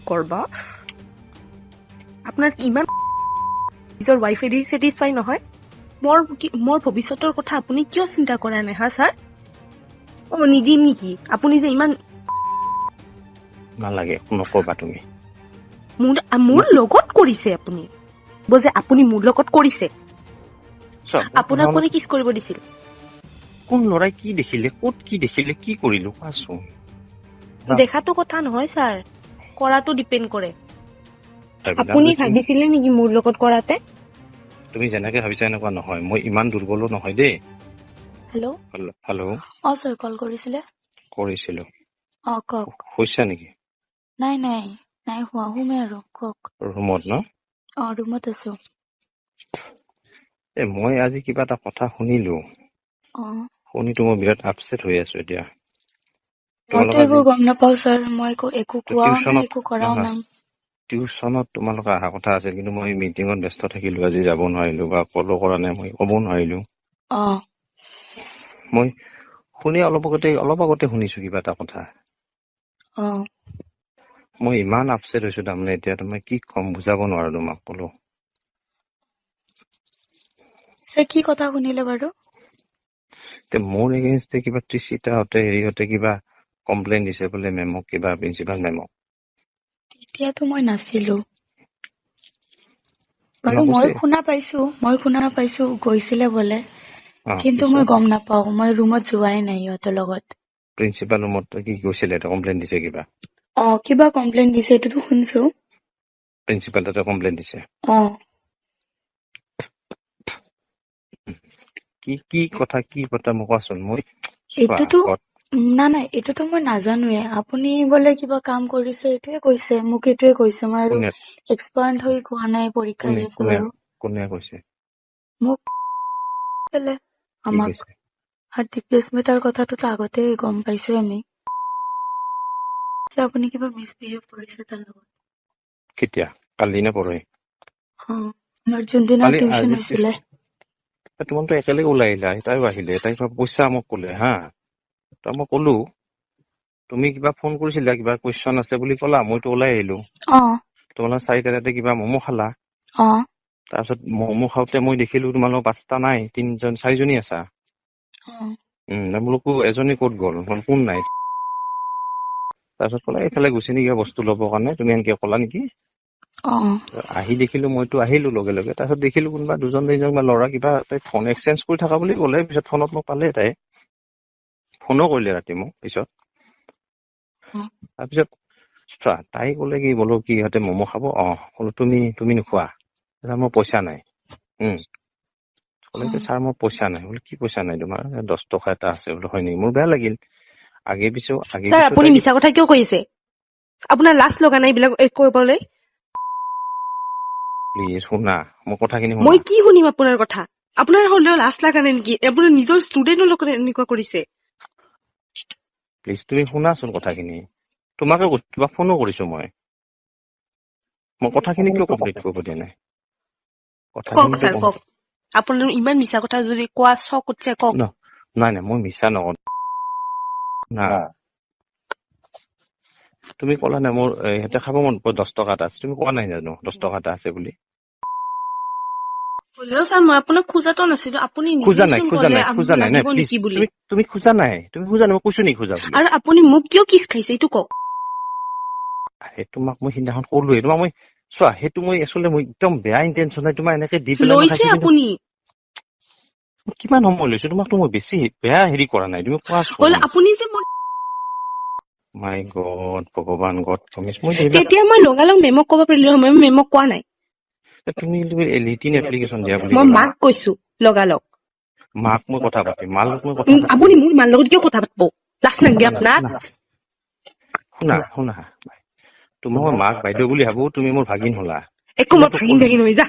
কৰবা আপোনাৰ ইমান নিজৰ ৱাইফেদি ছেটিছফাই নহয় মোৰ ভৱিষ্যতৰ কথা আপুনি কিয় চিন্তা কৰা নাই হা ছাৰ নিদিম নেকি আপুনি যে ইমান নালাগে নকবা তুমি মোৰ লগত কৰিছে আপুনি যে আপুনি মোৰ লগত কৰিছে আপোনাক কোনে কিছ কৰিব দিছিল কোন লৰাই কি দেখিলে ক'ত কি দেখিলে কি কৰিলো কোৱাচোন দেখাটো কথা নহয় ছাৰ কৰাটো ডিপেণ্ড কৰে আপুনি ভাবিছিলে নেকি মোৰ লগত কৰাতে তুমি যেনেকে ভাবিছা এনেকুৱা নহয় মই ইমান দুৰ্বলো নহয় দেই হেল্ল' হেল্ল' ছাৰ কল কৰিছিলো কওক হৈছা নেকি নাই শুমে আৰু কওক ৰুমত ন ৰুমত আছো মই আজি কিবা এটা কথা শুনিলো শুনিতো মই বিৰাট আপছেট হৈ আছো এতিয়া মইতো একো গম নাপাও ছাৰ মই একো কোৱাও নাই একো কৰাও নাই টিউচনত তোমালোকে অহা কথা আছিল কিন্তু মই মিটিঙত ব্যস্ত থাকিলো আজি যাব নোৱাৰিলো বা কলো কৰা নাই মই ক'ব নোৱাৰিলো মই শুনি অলপ আগতে শুনিছো কিবা এটা কথা মই ইমান আপছেট হৈছো তাৰমানে এতিয়া তোমাক কি কম বুজাব নোৱাৰো তোমাক কলো কি কথা শুনিলে বাৰু মোৰ এগেইনষ্টে কিবা ত্ৰিচিতাহঁতে হেৰিহঁতে কিবা কমপ্লেইন দিছে বোলে মেমক কিবা প্ৰিন্সিপাল মেমক তেতিয়াতো মই নাছিলো বাৰু মই শুনা পাইছো গৈছিলে বোলে কিন্তু মই গম নাপাও মই ৰুমত যোৱাই নাই সিহঁতৰ লগত প্ৰিন্সিপাল ৰুমত কি গৈছিলে কমপ্লেইন দিছে কিবা কমপ্লেইন দিছে এইটোতো শুনিছো প্ৰিন্সিপাল তাতে কমপ্লেইন দিছে কি কথা মোক কোৱাচোন মই এইটোতো মই নাজানোৱে আপুনি বোলে কিবা কাম কৰিছে এইটোৱে কৈছে মোক এইটোৱে কৈছে মই আৰু এক্সপাৰ্ট হৈ কোৱা নাই পৰীক্ষা হৈ আছে বাৰু কোনে কৈছে মোক আমাক ডিপ্লেচমেণ্টৰ কথাটোতো আগতে গম পাইছো আমি আপুনি কিবা মিছবিহেভ কৰিছে তাৰ লগত কেতিয়া কালি নে পৰহি আমাৰ যোনদিনা টিউচন হৈছিলে তোমাৰতো একেলগে ওলাই আহিলা তাইও আহিলে তাই পইচা মোক কলে হা তই মই কলো তুমি কিবা ফোন কৰিছিলা কিবা কুৱেশ্যন আছে বুলি কলা মইতো ওলাই আহিলো তোমালোক 4টাতে কিবা ম'ম' খালা তাৰপিছত ম'ম' খাওঁতে মই দেখিলো তোমালোক 5টা নাই 4জনী আছা বোলো এজনী ক'ত গ'ল কোন নাই তাৰপিছত ক'লে এইফালে গুচি নেকি বস্তু ল'বৰ কাৰণে তুমি এনেকে ক'লা নেকি আহি দেখিলো মইতো আহিলো লগে লগে তাৰপিছত দেখিলো কোনোবা 2-3জন ল'ৰা কিবা ফোন এক্সচেঞ্জ কৰি থকা বুলি ক'লে পিছত ফোনত মোক পালে তাই ফোনো কৰিলে ৰাতি মোক পিছত তাৰপিছত তাই ক'লে কি বোলো কি ইহঁতে ম'ম' খাব ক'লো তুমি নোখোৱা মোৰ পইচা নাই ক'লে ছাৰ মোৰ পইচা নাই বোলো কি পইচা নাই তোমাৰ 10 টকা এটা আছে বোলো হয় নেকি মোৰ বেয়া লাগিল আগে পিছে আপুনি মিছা কথা কিয় কৈ আছে আপোনাৰ লাজ লগা নাই এইবিলাক কৰিবলৈ প্লিজ শুনা মোৰ কথাখিনি মই কি শুনিম আপোনাৰ কথা আপোনাৰ হ'লেও লাজ লগা নাই নেকি আপোনাৰ নিজৰ ষ্টুডেণ্টৰ লগত এনেকুৱা কৰিছে প্লিজ তুমি শুনাচোন কথাখিনি তোমাকে কিবা ফোনো কৰিছো মই কথাখিনি কিয় কমপ্লিট কৰিব দিয়া নাই কওক ছাৰ কওক আপোনাৰ ইমান মিছা কথা যদি কোৱা চক উঠছে কওক নাই মই মিছা নকওঁ তুমি ক'লা নাই মোৰ ইহঁতে খাব মন 10 টকা এটা আছে তুমি কোৱা নাই জানো 10 টকা এটা আছে বুলি হ'লেও ছাৰ মই আপোনাক খোজাটো নাছিলো আপুনি খোজা নিজে নাই প্লিজ তুমি খোজা নাই মই কৈছো নেকি খোজা বুলি আৰু আপুনি মোক কিয় কিছ খাইছে এইটো কওক তোমাক মই সিদিনাখন ক'লোৱে তোমাক মই চোৱা সেইটো মই আচলতে মই একদম বেয়া ইন্টেনচন নাই তোমাৰ এনেকে দি পেলাই লৈছে আপুনি কিমান সময় লৈছো তোমাকতো মই বেছি বেয়া হেৰি কৰা নাই তুমি কোৱাচোন আপুনি যে মাই গড ভগৱান গড তেতিয়া মই লগালগ মেমক ক'ব পাৰিলো মই মেমক কোৱা নাই তুমি লিটিন এপ্লিকেশ্যন দিয়া বুলি মই মাক কৈছো লগালগ মাক মই কথা পাতিম মাৰ লগত মই কথা আপুনি মোৰ মাৰ লগত কিয় কথা পাতিব লাজ নালাগে আপোনাক শুনা তোমাক মই মাক বাইদেউ বুলি ভাবো তুমি মোৰ ভাগিন হলা একো মই ভাগিন হৈ যা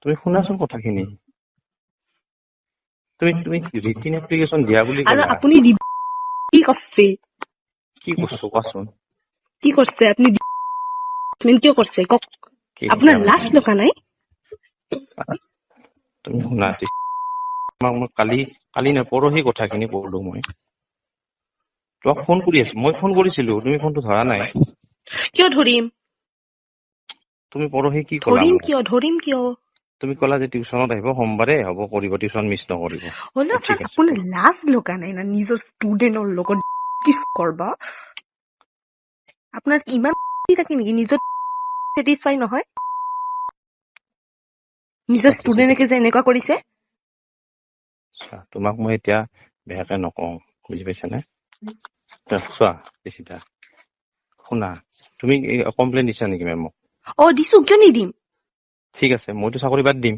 তুমি শুনাচোন কথাখিনি তুমি ৰিটিন এপ্লিকেশ্যন দিয়া বুলি আৰু ক'লা আপুনি কি কৰিছে কি কৈছো কোৱাচোন কি কৰিছে আপুনি কিয় কৰিছে কওক আপোনাৰ লাজ লগা নাই তুমি শুনা তোমাক মই কালি নে পৰহি কথাখিনি ক'লো মই তোমাক ফোন কৰি আছো মই ফোন কৰিছিলো তুমি ফোনটো ধৰা নাই কিয় ধৰিম? তুমি পৰহি কি ক'লা ধৰিম মোক? কিয়? ধৰিম কিয়? তুমি ক'লা যে টিউচনত আহিব সোমবাৰে হ'ব, কৰিব, টিউচন মিছ নকৰিব। হ'লেও ঠিক ছাৰ আছে আপোনাৰ লাজ লগা নাই না নিজৰ ষ্টুডেণ্টৰ লগত কিছ কৰবা? আপোনাৰ ইমান থাকে নেকি? নিজৰ ছেটিছফাই নহয়? নিজৰ ষ্টুডেণ্টকে যে এনেকুৱা কৰিছে? তোমাক মই এতিয়া বেয়াকে নকওঁ, বুজি পাইছানে? চোৱা বেছিটা শুনা, তুমি কমপ্লেইন দিছা নেকি মেমক? দিছো, কিয় নিদিম? ঠিক আছে, মইতো চাকৰি বাদ দিম।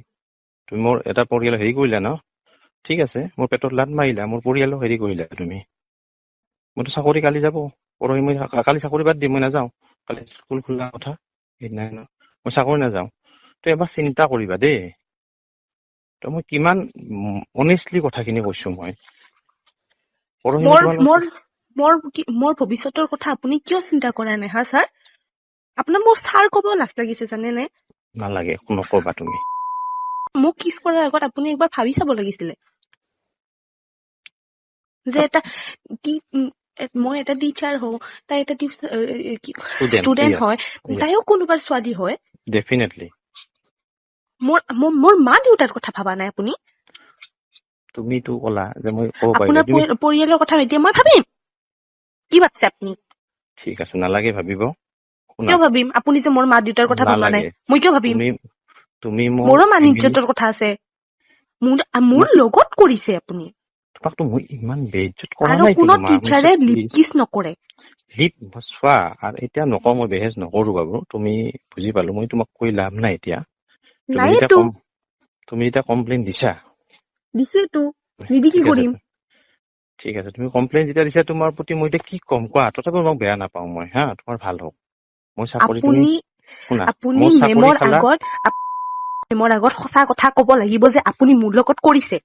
তুমি মোৰ এটা পৰিয়াল হেৰি কৰিলা ন? ঠিক আছে, মোৰ পেটত লাত মাৰিলা, মোৰ পৰিয়ালো হেৰি কৰিলা তুমি। মইতো চাকৰি কালি যাব, পৰহি মই কালি চাকৰি বাদ দিম, মই নাযাওঁ। কালি স্কুল খোলা কথা সেইদিনাই ন, মই চাকৰি নাযাওঁ। তো এবাৰ চিন্তা কৰিবা দেই। তো মই কিমান অনেষ্টলি কথাখিনি কৈছো মই। পৰহি মই তোমালোকক মোৰ ভৱিষ্যতৰ কথা আপুনি কিয় চিন্তা কৰা নাই হা ছাৰ? আপোনাৰ মোৰ ছাৰ ক'ব লাজ লাগিছে জানেনে? নালাগে, নকবা তুমি। মোক কিছ কৰাৰ আগত আপুনি একবাৰ ভাবি চাব লাগিছিলে যে মই এটা টিচাৰ হওঁ, তাই এটা ষ্টুডেণ্ট হয়, তাইও কোনোবাৰ ছোৱালী হয়। ডেফিনেটলি। মোৰ মা দেউতাৰ কথা ভাবা নাই আপুনি? তুমিতো ক'লা যে মই ক'ব আপোনাৰ পাৰিলো। পৰিয়ালৰ কথা এতিয়া মই ভাবিম। কি ভাবছে আপুনি? ঠিক আছে, নালাগে ভাবিব। কিয় ভাবিম? আপুনি যে মোৰ মা দেউতাৰ কথা ভাবা নাই, মই কিয় ভাবিম? তুমি মোৰো মান ইজ্জতৰ কথা আছে। মোৰ লগত কৰিছে আপুনি। তোমাকতো মই ইমান বেইজ্জত কৰা আৰু নাই কোনো কিন্তু টিচাৰে লিপ কিছ নকৰে। চোৱা, আৰু এতিয়া নকওঁ, মই বেহেজ নকৰো বাবু, তুমি বুজি পালো। মই তোমাক কৈ লাভ নাই এতিয়া। তুমি এতিয়া কমপ্লেইন দিছা। দিছেতো, নিদি কি কৰিম? ঠিক আছে, তুমি কমপ্লেইন যেতিয়া দিছা, তোমাৰ প্ৰতি মই এতিয়া কি ক'ম কোৱা? তথাপিও মই বেয়া নাপাওঁ মই, হা, তোমাৰ ভাল হওক। মই চাকৰি, তুমি শুনা, আপুনি মোৰ চাকৰি খালা। মেমৰ আগত সঁচা কথা ক'ব লাগিব যে আপুনি মোৰ লগত কৰিছে।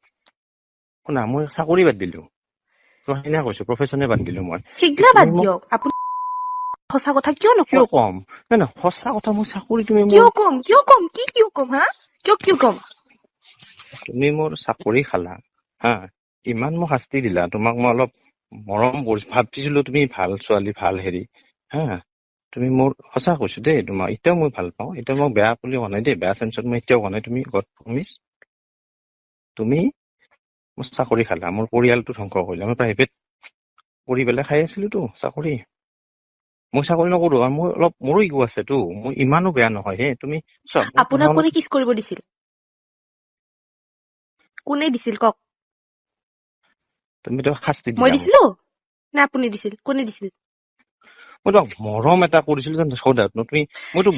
শুনা, মই চাকৰি বাদ দিলো, সেইদিনা কৈছো, প্ৰফেচনে বাদ দিলো মই। সেইগিলা বাদ দিয়ক, আপুনি সঁচা কথা কিয় নকব? কিয় কম? নাই, সঁচা কথা, মই চাকৰি, তুমি কিয় কম? কিয় কম? কিয় কম হা? কিয় কম? তুমি মোৰ চাকৰি খালা, হা, ইমান মোক শাস্তি দিলা, তোমাক মই অলপ মৰম কৰিছো, ভাবিছিলো তুমি ভাল ছোৱালী, ভাল হেৰি, হা, তুমি মোৰ সঁচা কৈছো দেই, তোমাক এতিয়াও মই ভাল পাওঁ, এতিয়াও মই বেয়া বুলি কোৱা নাই দেই, বেয়া চেঞ্চত মই এতিয়াও কোৱা নাই। তুমি গড প্ৰমিছ, তুমি মোৰ চাকৰি খালা, মোৰ পৰিয়ালটো ধ্বংস কৰিলা। মই প্ৰাইভেট কৰি পেলাই খাই আছিলোতো চাকৰি। মই চাকৰি নকৰো, আৰু মোৰ অলপ মোৰো ইগো আছেতো, মই ইমানো বেয়া নহয় হে। তুমি আপোনাক কোনে কিছ কৰিব দিছিল? কোনে দিছিল কওক? তুমি তো শাস্তি মই দিলা মোক। দিছিলো নে আপুনি দিছিল? কোনে দিছিল? মই তোমাক মৰম এটা কৰিছিলো, তুমি মইতো